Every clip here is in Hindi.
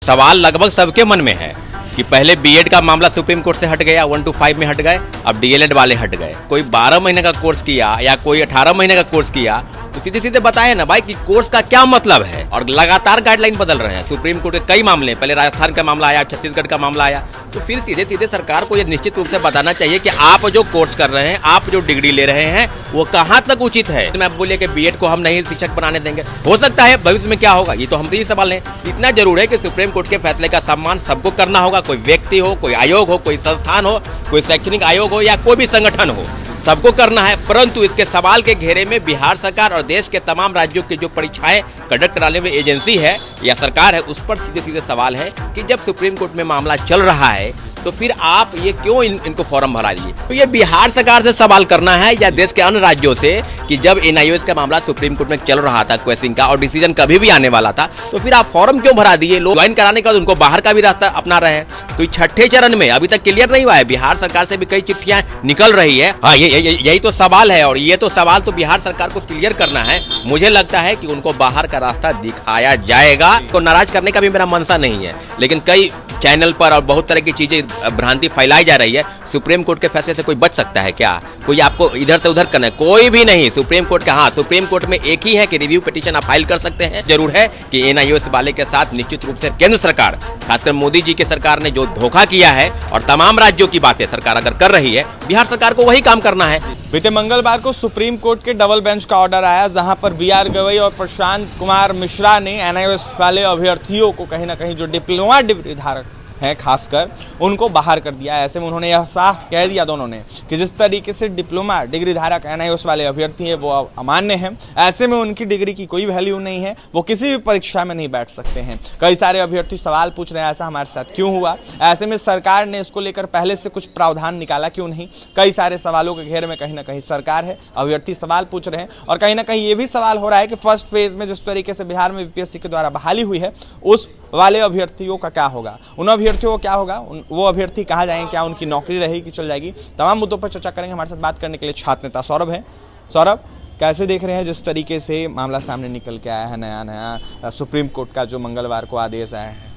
सवाल लगभग सबके मन में है कि पहले बीएड का मामला सुप्रीम कोर्ट से हट गया, 1 to 5 में हट गए, अब डीएलएड वाले हट गए। कोई 12 महीने का कोर्स किया या कोई 18 महीने का कोर्स किया तो सीधे सीधे बताए ना भाई कि कोर्स का क्या मतलब है। और लगातार गाइडलाइन बदल रहे हैं। सुप्रीम कोर्ट के कई मामले, पहले राजस्थान का मामला आया, छत्तीसगढ़ का मामला आया, तो फिर सीधे सीधे सरकार को यह निश्चित रूप से बताना चाहिए कि आप जो कोर्स कर रहे हैं, आप जो डिग्री ले रहे हैं, वो कहाँ तक उचित है। मैं बोलिए कि बीएड को हम नहीं शिक्षक बनाने देंगे, हो सकता है भविष्य में क्या होगा, ये तो हमसे ही सवाल है। इतना जरूर है कि सुप्रीम कोर्ट के फैसले का सम्मान सबको करना होगा, कोई व्यक्ति हो, कोई आयोग हो, कोई संस्थान हो, कोई शैक्षणिक आयोग हो या कोई भी संगठन हो, सबको करना है। परंतु इसके सवाल के घेरे में बिहार सरकार और देश के तमाम राज्यों की जो परीक्षाएं कंडक्ट कराने में एजेंसी है या सरकार है, उस पर सीधे सीधे सवाल है कि जब सुप्रीम कोर्ट में मामला चल रहा है तो फिर आप ये क्यों इनको फॉर्म भरा दिए। तो ये बिहार सरकार से सवाल करना है या देश के अन्य राज्यों से कि जब एनआईओएस का मामला सुप्रीम कोर्ट में चल रहा था क्वेश्चन का और डिसीजन कभी भी आने वाला था, तो फिर आप फॉर्म क्यों भरा दिए। लोग ज्वाइन कराने के बाद उनको बाहर का भी रास्ता अपना रहे हैं। तो छठे चरण में अभी तक क्लियर नहीं हुआ है। बिहार सरकार से भी कई चिट्ठियां निकल रही है। हाँ, यही तो सवाल है और ये तो सवाल तो बिहार सरकार को क्लियर करना है। मुझे लगता है कि उनको बाहर का रास्ता दिखाया जाएगा। को नाराज करने का भी मेरा मंशा नहीं है, लेकिन कई चैनल पर और बहुत तरह की चीजें भ्रांति फैलाई जा रही है। सुप्रीम कोर्ट के फैसले से कोई बच सकता है क्या? कोई आपको इधर से उधर करना है? कोई भी नहीं। सुप्रीम कोर्ट का, हाँ, सुप्रीम कोर्ट में एक ही है कि रिव्यू पिटीशन आप फाइल कर सकते हैं। जरूर है कि एनआईओएस वाले के साथ निश्चित रूप से केंद्र सरकार, खासकर मोदी जी की सरकार ने जो धोखा किया है और तमाम राज्यों की बातें सरकार अगर कर रही है, बिहार सरकार को वही काम करना है। बीते मंगलवार को सुप्रीम कोर्ट के डबल बेंच का ऑर्डर आया, जहां पर बीआर गवई और प्रशांत कुमार मिश्रा ने एनआईओएस वाले अभ्यर्थियों को कहीं ना कहीं जो डिप्लोमा डिग्री धारक हैं खासकर उनको बाहर कर दिया। ऐसे में उन्होंने यह साफ कह दिया दोनों ने कि जिस तरीके से डिप्लोमा डिग्री धारक एनआईओएस वाले अभ्यर्थी हैं वो अमान्य हैं। ऐसे में उनकी डिग्री की कोई वैल्यू नहीं है, वो किसी भी परीक्षा में नहीं बैठ सकते हैं। कई सारे अभ्यर्थी सवाल पूछ रहे हैं ऐसा हमारे साथ क्यों हुआ। ऐसे में सरकार ने इसको लेकर पहले से कुछ प्रावधान निकाला क्यों नहीं। कई सारे सवालों के घेरे में कहीं ना कहीं सरकार है, अभ्यर्थी सवाल पूछ रहे हैं और कहीं ना कहीं ये भी सवाल हो रहा है कि फर्स्ट फेज में जिस तरीके से बिहार में बीपीएससी के द्वारा बहाली हुई है, उस वाले अभ्यर्थियों का क्या होगा, उन अभ्यर्थियों को क्या होगा, वो अभ्यर्थी कहाँ जाएंगे, क्या उनकी नौकरी रहेगी, चल जाएगी। तमाम मुद्दों पर चर्चा करेंगे। हमारे साथ बात करने के लिए छात्र नेता सौरभ हैं। सौरभ, कैसे देख रहे हैं जिस तरीके से मामला सामने निकल के आया है, नया सुप्रीम कोर्ट का जो मंगलवार को आदेश आया है?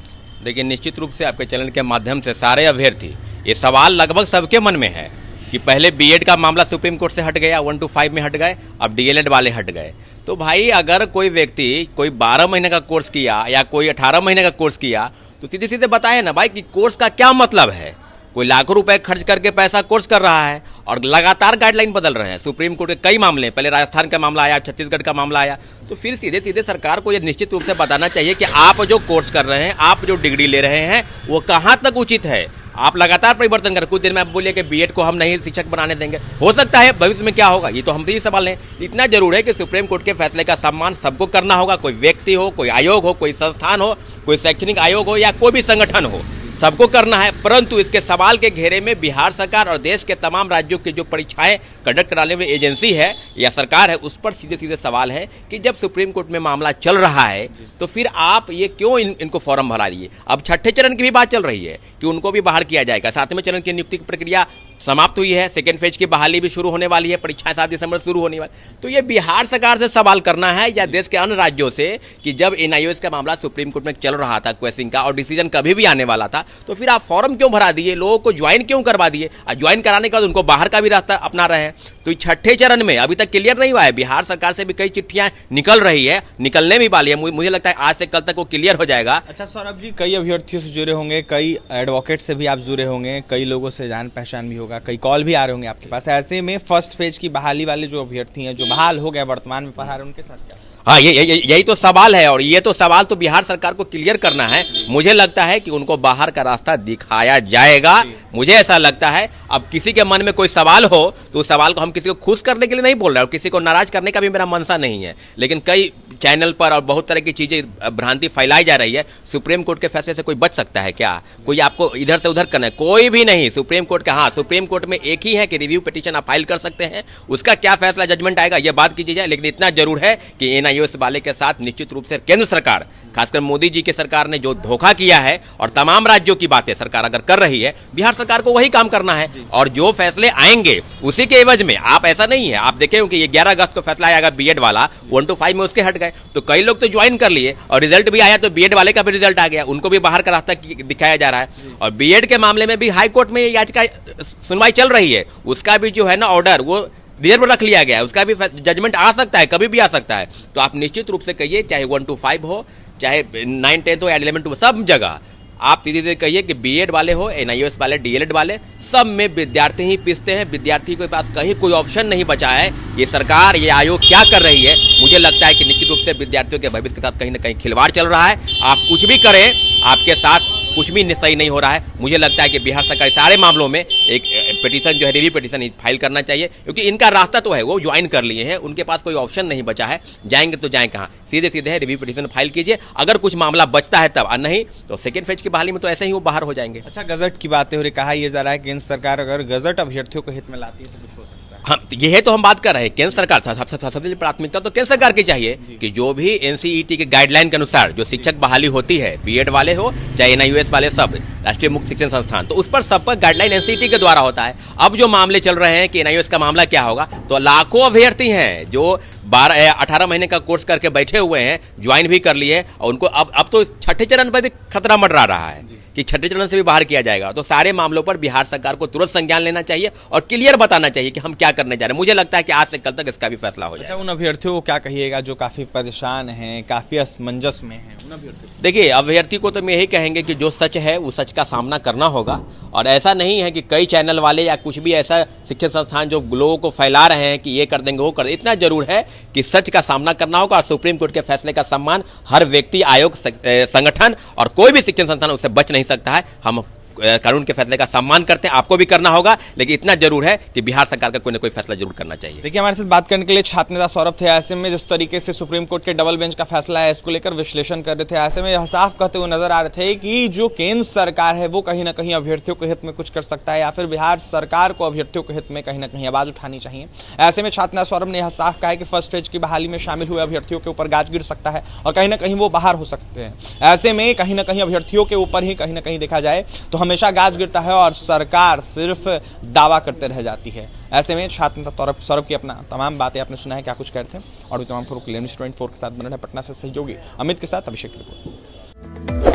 देखिए, निश्चित रूप से आपके चैनल के माध्यम से सारे अभ्यर्थी, ये सवाल लगभग सबके मन में है कि पहले बीएड का मामला सुप्रीम कोर्ट से हट गया, 1 to 5 में हट गए, अब डीएलएड वाले हट गए। तो भाई अगर कोई व्यक्ति कोई 12 महीने का कोर्स किया या कोई 18 महीने का कोर्स किया तो सीधे सीधे बताए ना भाई कि कोर्स का क्या मतलब है। कोई लाखों रुपए खर्च करके पैसा कोर्स कर रहा है और लगातार गाइडलाइन बदल रहे हैं। सुप्रीम कोर्ट के कई मामले, पहले राजस्थान का मामला आया, छत्तीसगढ़ का मामला आया, तो फिर सीधे सीधे सरकार को यह निश्चित रूप से बताना चाहिए कि आप जो कोर्स कर रहे हैं, आप जो डिग्री ले रहे हैं, वो कहाँ तक उचित है। आप लगातार परिवर्तन करें। कुछ देर में आप बोलिए कि बीएड को हम नहीं शिक्षक बनाने देंगे, हो सकता है भविष्य में क्या होगा, ये तो हमसे ही सवाल है। इतना जरूर है कि सुप्रीम कोर्ट के फैसले का सम्मान सबको करना होगा, कोई व्यक्ति हो, कोई आयोग हो, कोई संस्थान हो, कोई शैक्षणिक आयोग हो या कोई भी संगठन हो, सबको करना है। परंतु इसके सवाल के घेरे में बिहार सरकार और देश के तमाम राज्यों की जो परीक्षाएं कंडक्ट कराने में एजेंसी है या सरकार है, उस पर सीधे सीधे सवाल है कि जब सुप्रीम कोर्ट में मामला चल रहा है तो फिर आप ये क्यों इनको फॉर्म भरा दिए। अब छठे चरण की भी बात चल रही है कि उनको भी बाहर किया जाएगा। सातवें चरण की नियुक्ति की प्रक्रिया समाप्त हुई है, सेकेंड फेज की बहाली भी शुरू होने वाली है, परीक्षाएं 7 दिसंबर शुरू होने वाली। तो ये बिहार सरकार से सवाल करना है या देश के अन्य राज्यों से कि जब एनआईओएस का मामला सुप्रीम कोर्ट में चल रहा था क्वेश्चन का और डिसीजन कभी भी आने वाला था, तो फिर आप फॉर्म क्यों भरा दिए, लोगों को ज्वाइन क्यों करवा दिए। और ज्वाइन कराने के बाद उनको बाहर का भी रास्ता अपना रहे हैं। तो छठे चरण में अभी तक क्लियर नहीं हुआ है। बिहार सरकार से भी कई चिट्ठियां निकल रही है, निकलने भी वाली है। मुझे लगता है आज से कल तक वो क्लियर हो जाएगा। अच्छा सौरभ जी, कई अभ्यर्थियों से जुड़े होंगे, कई एडवोकेट से भी आप जुड़े होंगे, कई लोगों से जान पहचान भी होगा, कई कॉल भी आ रहे होंगे आपके पास। ऐसे में फर्स्ट फेज की बहाली वाले जो अभ्यर्थी हैं, जो बहाल हो गए, वर्तमान में पढ़ा रहे, उनके साथ क्या? हाँ, यही तो सवाल है और ये तो सवाल तो बिहार सरकार को क्लियर करना है। मुझे लगता है कि उनको बाहर का रास्ता दिखाया जाएगा। मुझे ऐसा लगता है अब किसी के मन में कोई सवाल हो तो उस सवाल को हम किसी को खुश करने के लिए नहीं बोल रहे और किसी को नाराज करने का भी मेरा मंशा नहीं है, लेकिन कई चैनल पर और बहुत तरह की चीजें भ्रांति फैलाई जा रही है। सुप्रीम कोर्ट के फैसले से कोई बच सकता है क्या? कोई आपको इधर से उधर करना है? कोई भी नहीं। सुप्रीम कोर्ट का, हाँ, सुप्रीम कोर्ट में एक ही है कि रिव्यू पिटीशन आप फाइल कर सकते हैं। उसका क्या फैसला, जजमेंट आएगा, यह बात कीजिए जाए, लेकिन इतना जरूर है कि एनआईओएस एनआईओएस वाले के साथ निश्चित रूप से केंद्र सरकार, खासकर मोदी जी की सरकार ने जो धोखा किया है और तमाम राज्यों की बातें सरकार अगर कर रही है, बिहार सरकार को वही काम करना है और जो फैसले आएंगे उसी के एवज में। आप ऐसा नहीं है, आप देखें कि ये 11 अगस्त को फैसला आएगा बीएड वाला, 1 to 5 में उसके हट गए, तो कई लोग तो ज्वाइन कर लिए और रिजल्ट भी आया, तो बीएड वाले का भी रिजल्ट आ गया, उनको भी बाहर का रास्ता दिखाया जा रहा है। और बीएड के मामले में भी हाई कोर्ट में याचिका सुनवाई चल रही है, उसका भी जो है ना ऑर्डर वो रिजर्व रख लिया गया है, उसका भी जजमेंट आ सकता है, कभी भी आ सकता है। तो आप निश्चित रूप से कहिए, चाहे 1 to 5 हो, चाहे 9, 10 हो या 11 to सब जगह आप सीधे कहिए कि बीएड वाले हो, एनआईओएस वाले, डीएलएड वाले, सब में विद्यार्थी ही पिसते हैं। विद्यार्थी के पास कहीं कोई ऑप्शन नहीं बचा है। ये सरकार, ये आयोग क्या कर रही है? मुझे लगता है कि निश्चित रूप से विद्यार्थियों के भविष्य के साथ कहीं ना कहीं खिलवाड़ चल रहा है। आप कुछ भी करें, आपके साथ कुछ भी सही नहीं हो रहा है। मुझे लगता है कि बिहार सरकार सारे मामलों में एक पिटीशन जो है, रिव्यू पिटीशन फाइल करना चाहिए, क्योंकि इनका रास्ता तो है, वो ज्वाइन कर लिए हैं, उनके पास कोई ऑप्शन नहीं बचा है। जाएंगे तो जाएं कहाँ? सीधे सीधे है रिव्यू पिटीशन फाइल कीजिए, अगर कुछ मामला बचता है तब, और नहीं तो सेकेंड फेज की बहाली में तो ऐसे ही वो बाहर हो जाएंगे। अच्छा, गजट की बातें हो रही, कहा यह जा रहा है केंद्र सरकार अगर गजट अभ्यर्थियों को हित में लाती है तो कुछ हो सकता है। हम ये तो हम बात कर रहे हैं, केंद्र सरकार सबसे प्राथमिकता तो केंद्र सरकार की चाहिए कि जो भी एनसीईटी के गाइडलाइन के अनुसार जो शिक्षक बहाली होती है, बीएड वाले हो चाहे एनआईओएस वाले, सब राष्ट्रीय मुक्त शिक्षण संस्थान, तो उस पर सब पर गाइडलाइन एनसीईटी के द्वारा होता है। अब जो मामले चल रहे हैं कि एनआईओएस का मामला क्या होगा, तो लाखों अभ्यर्थी हैं जो 18 महीने का कोर्स करके बैठे हुए हैं, ज्वाइन भी कर लिए, और उनको अब तो छठे चरण पर भी खतरा मंडरा रहा है कि छठे चरण से भी बाहर किया जाएगा। तो सारे मामलों पर बिहार सरकार को तुरंत संज्ञान लेना चाहिए और क्लियर बताना चाहिए कि हम क्या करने जा रहे हैं। मुझे लगता है कि आज से कल तक इसका भी फैसला हो जाएगा। अच्छा, उन अभ्यर्थियों को क्या कहिएगा जो काफी परेशान हैं, काफी असमंजस में हैं? उन अभ्यर्थियों, देखिए, अभ्यर्थी को तो मैं यही कहेंगे कि जो सच है वो सच का सामना करना होगा, और ऐसा नहीं है कि कई चैनल वाले या कुछ भी ऐसा शिक्षण संस्थान जो लोगों को फैला रहे हैं कि ये कर देंगे वो कर देंगे। इतना जरूर है कि सच का सामना करना होगा, और सुप्रीम कोर्ट के फैसले का सम्मान हर व्यक्ति, आयोग, संगठन और कोई भी शिक्षण संस्थान उससे बच नहीं सकता है। हम कानून के फैसले का सम्मान करते हैं, आपको भी करना होगा, लेकिन इतना जरूर है कि बिहार सरकार का कोई ना कोई फैसला जरूर करना चाहिए। देखिए, हमारे साथ बात करने के लिए छात्र नेता सौरभ थे। ऐसे में जिस तरीके से सुप्रीम कोर्ट के डबल बेंच का फैसला है, इसको लेकर विश्लेषण कर रहे थे। ऐसे में साफ कहते हुए नजर आ रहे थे कि जो केंद्र सरकार है वो कहीं ना कहीं अभ्यर्थियों के हित में कुछ कर सकता है, या फिर बिहार सरकार को अभ्यर्थियों के हित में कहीं ना कहीं आवाज उठानी चाहिए। ऐसे में छात्र नेता सौरभ ने यह साफ कहा है कि फर्स्ट फेज की बहाली में शामिल हुए अभ्यर्थियों के ऊपर गाज गिर सकता है और कहीं ना कहीं वो बाहर हो सकते हैं। ऐसे में कहीं ना कहीं अभ्यर्थियों के ऊपर ही कहीं ना कहीं देखा जाए तो हमेशा गाज गिरता है और सरकार सिर्फ दावा करते रह जाती है। ऐसे में छात्र नेता सौरभ की अपना तमाम बातें आपने सुना है, क्या कुछ कहते हैं, और भी तमाम 24 के साथ बने रहे पटना से सहयोगी अमित के साथ अभिषेक की रिपोर्ट।